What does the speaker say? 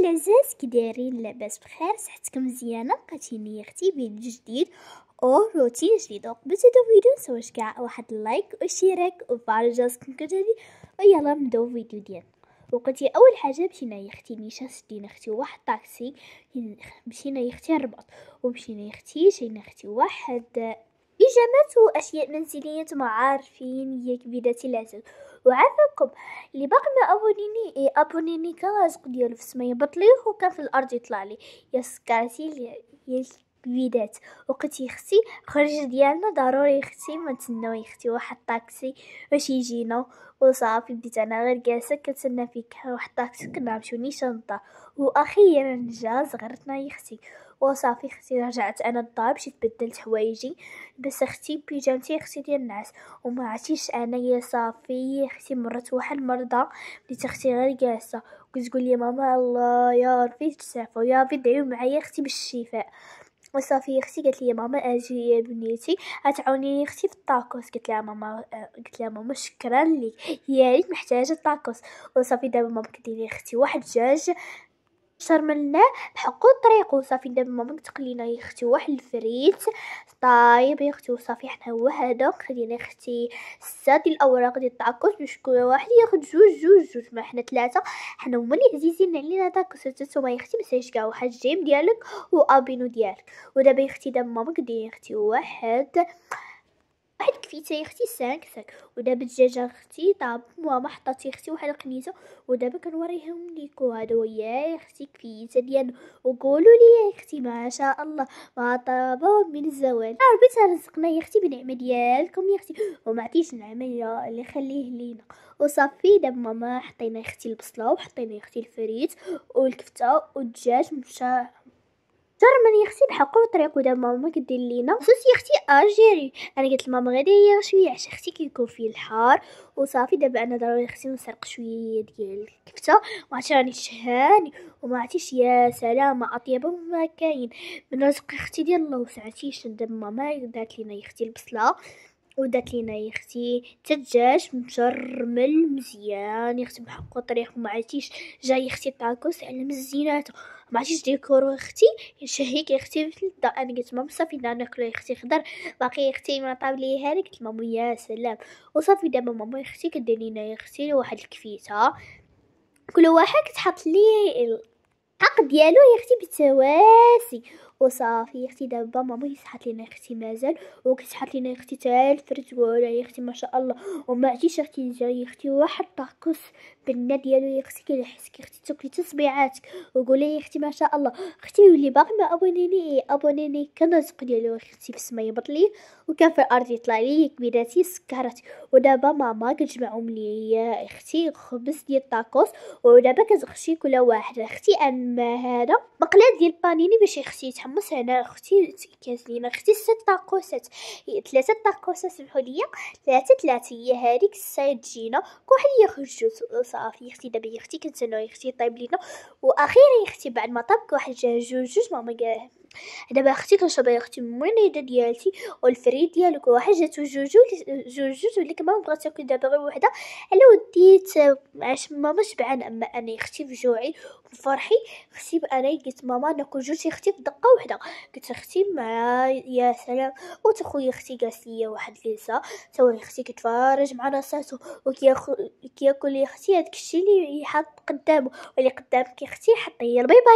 العزاز كي دايرين؟ لاباس بخير؟ صحتكم مزيانه؟ بقيتيني اختي فيديو جديد او روتين جديد. قبل هذا الفيديو نسويش كاع واحد اللايك واشتراك وفعل جرسكم كتجي ويلا نبداو الفيديو ديالنا. وقلتي اول حاجه مشينا يا اختي نيشان شدينا اختي واحد طاكسي، مشينا يا اختي الرباط ومشينا يا اختي شينا اختي واحد بيجامات واشياء منزليه نتوما عارفين هي كبيداتي العزاز. وعافاكم اللي باقي ما ابونيني ابونيني كان الرزق ديالو في السماء يبطليه وكان في الارض يطلع لي يا سكرتي يا الكبيدات. وقتي اختي خرج ديالنا ضروري اختي ما نتسناو اختي واحد طاكسي باش يجينا وصافي. بديت انا غير جالسه كنتسنى فيك واحد طاكسي كنا نمشيو نيشان واخيرا جا صغرتنا يا اختي وصافي اختي. رجعت انا للدار مشيت بدلت حوايجي بس اختي بيجامتي اختي ديال النعاس وما عرفتيش انا يا صافي اختي مرت واحد المرضى. بديت اختي غير جالسه وكتقول لي ماما الله يا ربي تسعفوا يا ربي دعيو معايا اختي بالشفاء. وصافي اختي قالت لي ماما اجي يا بنيتي غتعاونيني اختي في الطاكوس. قلت لها ماما قلت لها ماما شكرا لك يا ريت محتاجه الطاكوس. وصافي دابا ماما كديري اختي واحد الدجاج شرملناه بحقو الطريق. وصافي دابا ماما كتقلينا يا اختي واحد الفريت طايب يا اختي. وصافي حنا هو هذا خدينا اختي 6 ديال الاوراق ديال الطاكوس باش كل واحد ياخد جوج ما حنا 3 حنا هما اللي عزيزين علينا طاكوس. نتوما يا اختي مسايش كاع واحد جيم ديالك وابينو ديالك. ودابا يا اختي دابا ماما كدير اختي واحد كفيته يا اختي ساك. ودابا الدجاجه اختي طاب ماما حطات يا اختي واحد القنيزه ودابا كنوريهم ليكو. هذا هو يا اختي كفيته ديالنا وقولوا لي يا اختي ما شاء الله ما طابوا من الزوال. ربي ترزقنا يا اختي بنعمه ديالكم يا اختي وما عطيش النعمه اللي خليه لينا. وصافي دابا ماما حطينا يا اختي البصله وحطينا يا اختي الفريت والكفته والدجاج مشى جرمن يا اختي بحقو طريق. ودابا ماما كدير لينا صوص يا اختي الجيري. انا قلت لماما غير ديري شويه عشان اختي كيكون فيه الحار. وصافي دابا انا ضروري اختي نسرق شويه ديال الكفته ما عرفتش راني شهاني وما عرفتيش يا سلام اطيب ما كاين من رزق اختي ديال الله وسعتيش. دابا ماما دارت لينا يا اختي البصله ودات لينا يا اختي الدجاج مشرمل مزيان يا اختي بحقو طريق. وما عرفتيش جاي اختي طاكوس على مزيناته ما عرفتيش ديكورو اختي شهيك يا اختي في الدار. انا قلت ماما صافي ناكلو يا اختي خضر باقي يا اختي ما طاب لي هذيك. قلت ماما يا سلام. وصافي دابا ماما يا اختي كدير لينا يا اختي واحد الكفيته كل واحد كتحط لي الحق ديالو يا اختي بالتواسي. وصافي يا اختي دابا ماما يسحط لينا يا اختي مازال وكتحط لينا يا اختي تا الفرت ولا يا اختي ما شاء الله. وما عرفتيش اختي جاي يا اختي واحد طاكوس بالنا ديالو يا اختي كيحسك يا اختي تاكلي تصبيعاتك وقولي يا اختي ما شاء الله. اختي واللي باقي ما ابونيني كان الرزق ديالو اختي في السما يبط لي وكان في الارض يطلع لي كبيداتي سكرتي. ودابا ماما كتجمعهم لي يا اختي خبز ديال الطاكوس ودابا كتغشي كل واحد اختي. اما هذا مقلاه ديال البانيني باش اختي يتحمص. هنا اختي كاس لينا اختي 6 طاكوسات 3 طاكوسات سمحوا لي 3 هي هذيك السايد تجينا كل واحد ياخذ جوج. صافي اختي دابا يا اختي كنتسناو يا اختي طيب لينا واخيرا يا اختي بعد ما طاب واحد جوج ماما قال دابا اختي كنشرب يا اختي المريضه ديالتي والفريد ديالك واحد جاتو جوج وليك ما بغات تاكل دابا غير وحده على وديت عاش ماما شبعان. اما انا يا اختي في جوعي وفرحي اختي انا قلت ماما ناكل جوج يا اختي في دقه وحده. قلت اختي مع يا سلام. وتخويا اختي جالس ليا واحد ليسا تا يا اختي كتفرج مع راساتو كياكل يا اختي هذاك الشيء اللي يحط قدامه واللي قدامك يا اختي حطيه. باي باي.